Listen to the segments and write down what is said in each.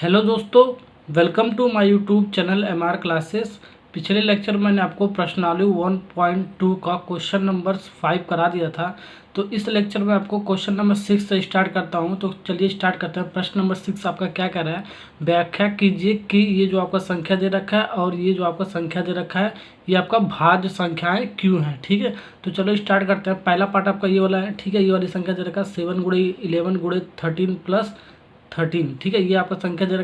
Hello दोस्तों, welcome to my YouTube channel MR classes. पिछले lecture में मैंने आपको प्रश्नावली 1.2 का क्वेश्चन नंबर 5 करा दिया था। तो इस लेक्चर में आपको क्वेश्चन नंबर 6 से स्टार्ट करता हूं। तो चलिए स्टार्ट करते हैं। प्रश्न नंबर 6 आपका क्या कह रहा है, व्याख्या कीजिए कि ये जो आपका संख्या दे रखा है और ये जो आपका संख्या दे रखा है ये आपका भाज्य संख्याएँ क्यों हैं। ठीक है, तो चलो स्टार्ट करते हैं। पहला पार्ट आपका ये वाला है। ठीक है, ये वाली संख्या दे रखा है 7 गुणे 11 गुणे 13 प्लस 13। ठीक है, ये आपका संख्या दे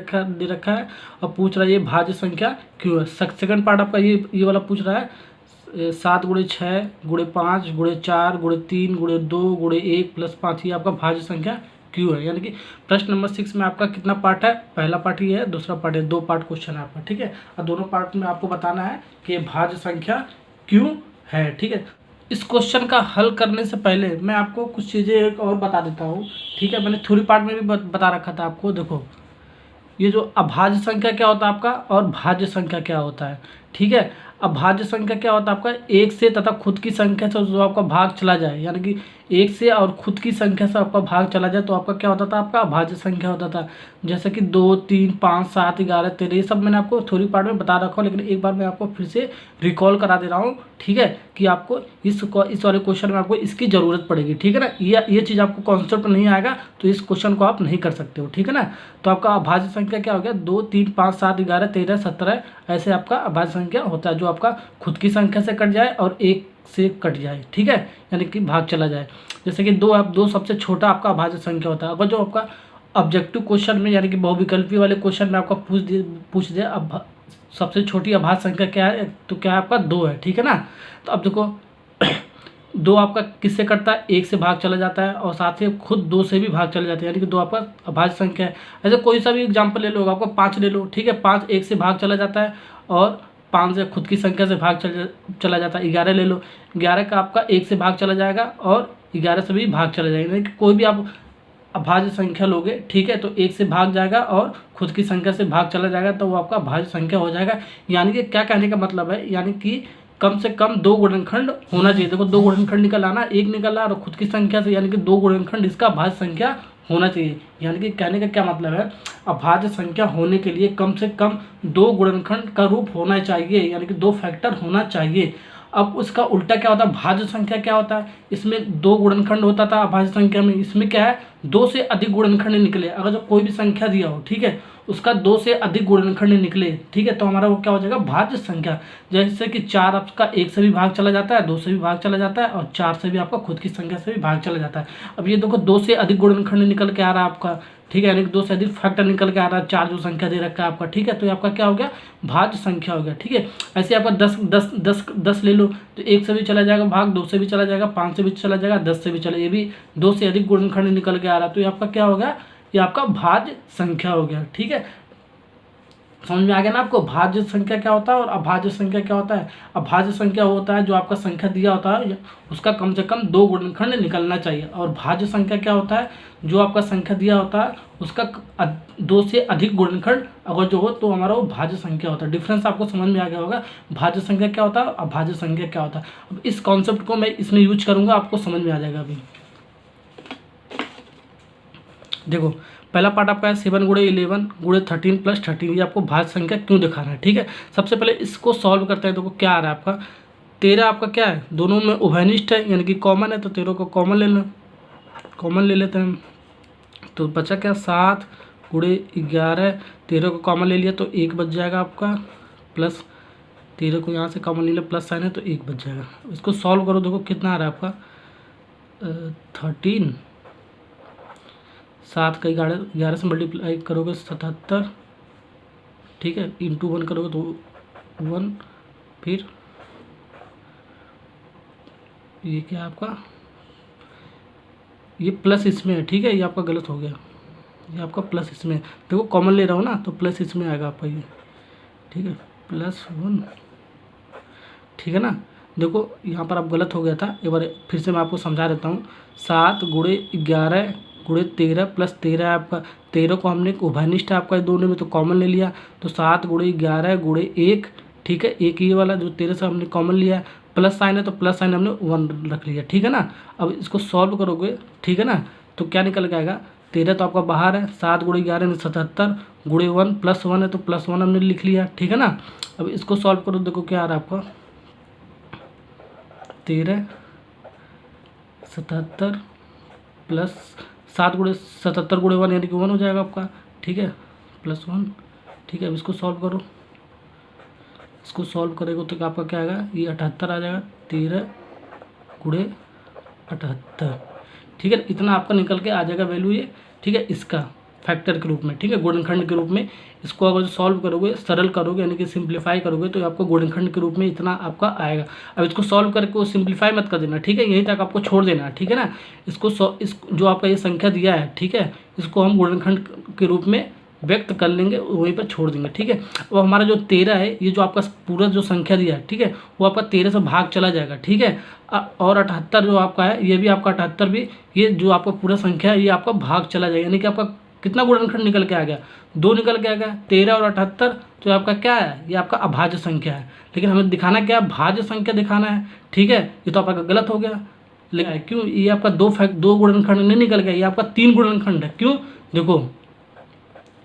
रखा है और पूछ रहा है ये भाज्य संख्या क्यों है। सेकंड पार्ट आपका ये वाला पूछ रहा है 7 गुणे 6 गुणे 5 गुणे 4 गुणे 3 गुणे 2 गुणे 1 प्लस 5, ये आपका भाज्य संख्या क्यों है। यानी कि प्रश्न नंबर 6 में आपका कितना पार्ट है, पहला पार्ट ये है, दूसरा पार्ट है, 2 पार्ट क्वेश्चन है आपका। ठीक है, और दोनों पार्ट में आपको बताना है कि भाज्य संख्या क्यों है। ठीक है, इस क्वेश्चन का हल करने से पहले मैं आपको कुछ चीज़ें एक और बता देता हूँ। ठीक है, मैंने थ्योरी पार्ट में भी बता रखा था आपको। देखो, ये जो अभाज्य संख्या क्या होता है आपका और भाज्य संख्या क्या होता है। ठीक है, अभाज्य संख्या क्या होता है आपका, एक से तथा खुद की संख्या से जो आपका भाग चला जाए, यानी कि एक से और खुद की संख्या से आपका भाग चला जाए तो आपका क्या होता था, आपका अभाज्य संख्या होता था। जैसे कि 2, 3, 5, 7, 11, 13, ये सब मैंने आपको थ्योरी पार्ट में बता रखा हूँ, लेकिन एक बार मैं आपको फिर से रिकॉल करा दे रहा हूँ। ठीक है, कि आपको इस वाले क्वेश्चन में आपको इसकी ज़रूरत पड़ेगी। ठीक है ना, ये चीज़ आपको कॉन्सेप्ट नहीं आएगा तो इस क्वेश्चन को आप नहीं कर सकते हो। ठीक है ना, तो आपका अभाज्य संख्या क्या हो गया, 2, 3, 5, 7, 11, 13, 17, ऐसे आपका अभाज्य संख्या होता है जो आपका खुद की संख्या से कट जाए और एक से कट जाए। ठीक है, यानी कि भाग चला जाए। जैसे कि 2 सबसे छोटा आपका अभाज्य संख्या होता है। अगर जो आपका ऑब्जेक्टिव क्वेश्चन में यानी कि बहुविकल्पी वाले क्वेश्चन में आपका पूछ दे अब सबसे छोटी अभाज्य संख्या क्या है, तो क्या है आपका 2 है। ठीक है ना, तो अब देखो 2 आपका किससे कटता है, 1 से भाग चला जाता है और साथ ही खुद 2 से भी भाग चला जाता है, यानी कि 2 आपका अभाज्य संख्या है। ऐसे कोई सा भी एग्जाम्पल ले लो, आपको 5 ले लो। ठीक है, 5 1 से भाग चला जाता है और 5 से खुद की संख्या से भाग चला जाता है। 11 ले लो, 11 का आपका 1 से भाग चला जाएगा और 11 से भी भाग चला जाएगा। यानी कि कोई भी आप अभाज्य संख्या लोगे, ठीक है, तो 1 से भाग जाएगा और खुद की संख्या से भाग चला जाएगा तो वो आपका भाज्य संख्या हो जाएगा। यानी कि क्या कहने का मतलब है, यानी कि कम से कम 2 गुणनखंड होना चाहिए। देखो 2 गुणनखंड निकल आना, 1 निकल रहा और खुद की संख्या से, यानी कि 2 गुणनखंड इसका भाज्य संख्या होना चाहिए। यानी कि कहने का क्या मतलब है, अभाज्य संख्या होने के लिए कम से कम 2 गुणनखंड का रूप होना चाहिए, यानी कि 2 फैक्टर होना चाहिए। अब उसका उल्टा क्या होता है, भाज्य संख्या क्या होता है, इसमें 2 गुणनखंड होता था अभाज्य संख्या में, इसमें क्या है 2 से अधिक गुणनखंड निकले। अगर जो कोई भी संख्या दिया हो, ठीक है, उसका 2 से अधिक गुणनखंड निकले, ठीक है, तो हमारा वो क्या हो जाएगा, भाज्य संख्या। जैसे कि 4 आपका 1 से भी भाग चला जाता है, 2 से भी भाग चला जाता है और 4 से भी आपका खुद की संख्या से भी भाग चला जाता है। अब ये देखो 2 से अधिक गुणनखंड निकल के आ रहा है आपका, ठीक है, यानी कि 2 से अधिक फैक्टर निकल के आ रहा है 4 जो संख्या दे रखा है आपका। ठीक है, तो ये आपका क्या हो गया, भाज्य संख्या हो गया। ठीक है, ऐसे आपका 10 ले लो तो 1 से भी चला जाएगा भाग, 2 से भी चला जाएगा, 5 से भी चला जाएगा, 10 से भी चला, ये भी 2 से अधिक गुणनखंड निकल के आ रहा है, तो ये आपका क्या हो गया, ये आपका भाज्य संख्या हो गया। ठीक है, समझ में आ गया ना आपको, भाज्य संख्या क्या होता है और अभाज्य संख्या क्या होता है। अभाज्य संख्या होता है जो आपका संख्या दिया होता है उसका कम से कम 2 गुणनखंड निकलना चाहिए, और भाज्य संख्या क्या होता है, जो आपका संख्या दिया होता है उसका 2 से अधिक गुणनखंड अगर जो हो तो हमारा वो भाज्य संख्या होता है। डिफरेंस आपको समझ में आ गया होगा, भाज्य संख्या क्या होता है, अभाज्य संख्या क्या होता है। अब इस कॉन्सेप्ट को मैं इसमें यूज करूँगा, आपको समझ में आ जाएगा। अभी देखो पहला पार्ट आपका है 7 गुणे 11 गुणे 13 प्लस 13, ये आपको भाज्य संख्या क्यों दिखाना है। ठीक है, सबसे पहले इसको सॉल्व करते हैं। देखो क्या आ रहा है आपका, 13 आपका क्या है, दोनों में उभयनिष्ठ है, यानी कि कॉमन है, तो 13 को कॉमन ले लो, कॉमन ले लेते हैं। तो बचा क्या, 7 गुणे 11, 13 को कॉमन ले लिया तो 1 बच जाएगा आपका, प्लस 13 को यहाँ से कॉमन ले लिया, प्लस साइन है तो 1 बच जाएगा। इसको सॉल्व करो, देखो कितना आ रहा है आपका 13, 7 का 11 से मल्टीप्लाई करोगे 77, ठीक है, इंटू 1 करोगे तो 1, फिर ये क्या आपका, ये प्लस इसमें है, ठीक है, ये आपका गलत हो गया, ये आपका प्लस इसमें, देखो कॉमन ले रहा हूँ ना तो प्लस इसमें आएगा आपका ये, ठीक है, +1, ठीक है ना। देखो यहाँ पर आप गलत हो गया था, एक बार फिर से मैं आपको समझा देता हूँ। 7 गुणे 11 गुणे 13 प्लस 13 आपका, 13 को हमने उभयनिष्ठ आपका दोनों में तो कॉमन ले लिया, तो 7 गुणे 11 गुणे 1, ठीक है, एक ये वाला जो 13 से हमने कॉमन लिया, प्लस साइन है तो प्लस साइन हमने 1 रख लिया। ठीक है ना, अब इसको सॉल्व करोगे, ठीक है ना, तो क्या निकल के आएगा, 13 तो आपका बाहर है, 7 गुणे 11 यानी 77 गुणे 1 प्लस 1 है तो प्लस 1 हमने लिख लिया, ठीक है ना। अब इसको सॉल्व करो, देखो क्या आ रहा है आपका 13 77 प्लस 7 गुणे 77 गुणे 1 यानी कि 1 हो जाएगा आपका, ठीक है, प्लस 1, ठीक है। अब इसको सॉल्व करो, इसको सॉल्व करेगा तो आपका क्या आएगा, ये 78 आ जाएगा, 13 गुणे 78, ठीक है। इतना आपका निकल के आ जाएगा वैल्यू ये, ठीक है, इसका फैक्टर के रूप में, ठीक है, गुणनखंड के रूप में। इसको अगर सॉल्व करोगे, सरल करोगे यानी कि सिंप्लीफाई करोगे तो आपको गुणनखंड के रूप में इतना आपका आएगा। अब इसको सॉल्व करके वो सिंप्लीफाई मत कर देना, ठीक है, यहीं तक आपको छोड़ देना, ठीक है ना। इसको जो आपका ये संख्या दिया है, ठीक है, इसको हम गुणनखंड के रूप में व्यक्त कर लेंगे, वहीं पर छोड़ देंगे, ठीक है। वो हमारा जो 13 है, ये जो आपका पूरा जो संख्या दिया है, ठीक है, वो आपका 13 से भाग चला जाएगा, ठीक है। और 78 जो आपका है, ये भी आपका 78 भी, ये जो आपका पूरा संख्या है ये आपका भाग चला जाएगा, यानी कि आपका कितना गुणनखंड निकल के आ गया, 2 निकल के आ गया, 13 और 78। तो आपका क्या है, ये आपका अभाज्य संख्या है, लेकिन हमें दिखाना क्या है, भाज्य संख्या दिखाना है, ठीक है। ये तो आपका गलत हो गया, लेकिन क्यों, ये आपका 2 गुणनखंड नहीं निकल गया, ये आपका 3 गुणनखंड है। क्यों, देखो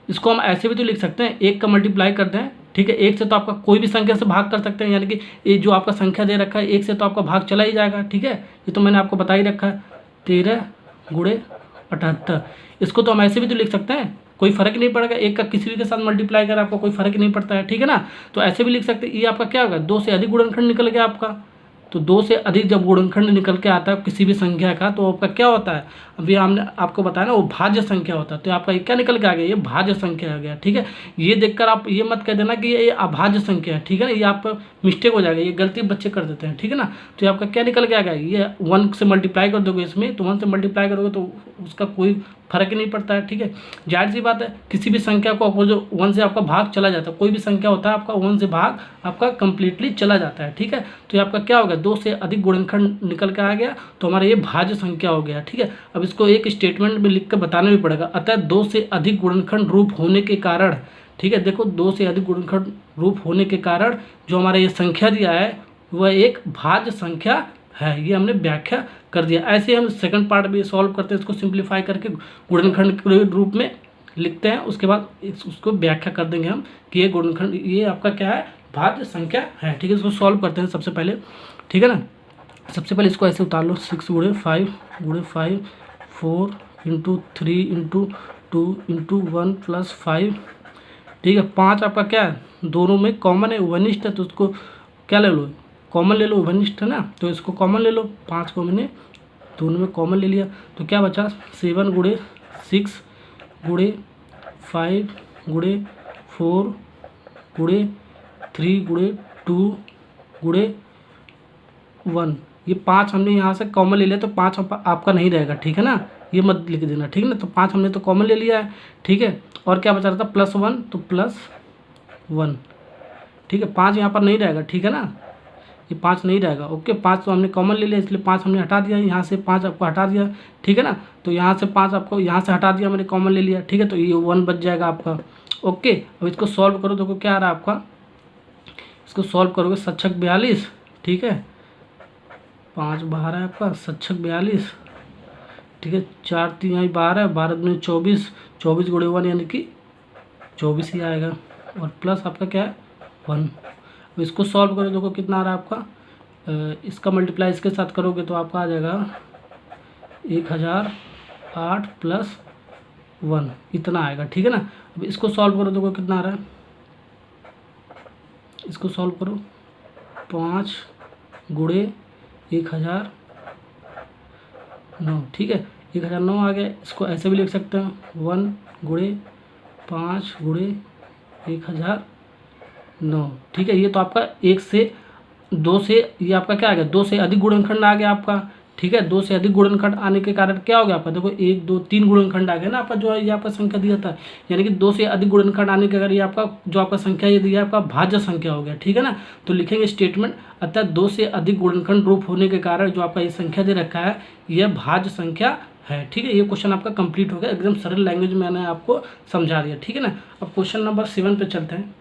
इसको हम ऐसे भी तो लिख सकते हैं, 1 का मल्टीप्लाई करते हैं, ठीक है, 1 से तो आपका कोई भी संख्या से भाग कर सकते हैं, यानी कि ये जो आपका संख्या दे रखा है 1 से तो आपका भाग चला ही जाएगा, ठीक है, ये तो मैंने आपको बता ही रखा है, 13 गुणे 78। इसको तो हम ऐसे भी तो लिख सकते हैं, कोई फर्क नहीं पड़ेगा, 1 का किसी भी के साथ मल्टीप्लाई कर आपको कोई फर्क नहीं पड़ता है, ठीक है ना। तो ऐसे भी लिख सकते हैं, ये आपका क्या होगा, 2 से अधिक गुणनखंड निकल गया आपका। तो 2 से अधिक जब गुणनखंड निकल के आता है किसी भी संख्या का, तो आपका क्या होता है, अभी हमने आपको बताया ना, वो भाज्य संख्या होता है। तो आपका ये क्या निकल के आ गया, ये भाज्य संख्या आ गया, ठीक है। ये देखकर आप ये मत कह देना कि ये अभाज्य संख्या है, ठीक है ना, ये आप मिस्टेक हो जाएगा, ये गलती बच्चे कर देते हैं, ठीक है ना। तो आपका क्या निकल के आ गया, ये 1 से मल्टीप्लाई कर दोगे इसमें, तो 1 से मल्टीप्लाई करोगे तो उसका कोई फर्क ही नहीं पड़ता है, ठीक है। जाहिर सी बात है, किसी भी संख्या को आपको जो 1 से आपका भाग चला जाता है, कोई भी संख्या होता है आपका 1 से भाग आपका कंप्लीटली चला जाता है, ठीक है। तो ये आपका क्या हो गया, 2 से अधिक गुणनखंड निकल के आ गया, तो हमारा ये भाज्य संख्या हो गया, ठीक है। अब इसको एक स्टेटमेंट में लिख कर बताना भी पड़ेगा, अतः 2 से अधिक गुणनखंड रूप होने के कारण, ठीक है, देखो 2 से अधिक गुणनखंड रूप होने के कारण जो हमारा ये संख्या दिया है वह एक भाज्य संख्या है, ये हमने व्याख्या कर दिया। ऐसे हम सेकंड पार्ट भी सॉल्व करते हैं, इसको सिंप्लीफाई करके गुणनखंड के रूप में लिखते हैं, उसके बाद उसको व्याख्या कर देंगे हम कि ये गुणनखंड, ये आपका क्या है, भाज्य संख्या है, ठीक है। इसको सॉल्व करते हैं सबसे पहले, ठीक है ना। सबसे पहले इसको ऐसे उतार लो, 6 गुणे 5 4 इंटू 3 इंटू 2 इंटू 1 प्लस 5, ठीक है। 5 आपका क्या है, दोनों में कॉमन है, वनिष्ठ है, तो उसको क्या ले लो, कॉमन ले लो, वनिष्ठ है ना, तो इसको कॉमन ले लो, 5 को मैंने दोनों में कॉमन ले लिया, तो क्या बचा, 7 गुणे 6 गुणे 5 गुणे 4 गुणे 3 गुणे 2 गुणे 1, ये 5 हमने यहाँ से कॉमन ले लिया, तो 5 आपका नहीं रहेगा, ठीक है ना, ये मत लिख देना, ठीक है ना। तो 5 हमने तो कॉमन ले लिया है, ठीक है। और क्या बचा रहा था, +1, तो +1, ठीक है। 5 यहाँ पर नहीं रहेगा, ठीक है ना, ये 5 नहीं रहेगा, ओके। 5 तो हमने कॉमन ले लिया, इसलिए 5 हमने हटा दिया, यहाँ से 5 आपको हटा दिया, ठीक है ना। तो यहाँ से 5 आपको यहाँ से हटा दिया, मैंने कॉमन ले लिया, ठीक है। तो ये 1 बच जाएगा आपका, ओके। अब इसको सॉल्व करो, देखो क्या आ रहा है आपका, इसको सॉल्व करोगे 7×6 42, ठीक है, 5 बाहर है आपका, 7×6 42, ठीक है, 4 3 12, 12 में 24, 24 गुणे 1 यानी कि 24 ही आएगा, और प्लस आपका क्या है 1। अब इसको सॉल्व करो, देखो कितना आ रहा है आपका, इसका मल्टीप्लाई इसके साथ करोगे तो आपका आ जाएगा 1008 प्लस 1, इतना आएगा, ठीक है ना। अब इसको सॉल्व करो, देखो कितना आ रहा है, इसको सॉल्व करो, 5 गुणे 1009, ठीक है, 1009 आ गया। इसको ऐसे भी लिख सकते हैं, 1 गुणे 5 गुणे 1009, ठीक है। ये तो आपका 1 से 2 से, ये आपका क्या आ गया, 2 से अधिक गुणनखंड आ गया आपका, ठीक है। 2 से अधिक गुणनखंड आने के कारण क्या हो गया आपका, देखो 1 2 3 गुणनखंड आ गया ना आपका, जो ये आपका संख्या दिया था, यानी कि 2 से अधिक गुणनखंड आने के कारण ये आपका जो आपका संख्या ये दिया आपका भाज्य संख्या हो गया, ठीक है ना। तो लिखेंगे स्टेटमेंट, अतः 2 से अधिक गुणनखंड रूप होने के कारण जो आपका ये संख्या दे रखा है यह भाज्य संख्या है, ठीक है। ये क्वेश्चन आपका कंप्लीट हो गया, एकदम सरल लैंग्वेज में मैंने आपको समझा दिया, ठीक है ना। अब क्वेश्चन नंबर 7 पे चलते हैं।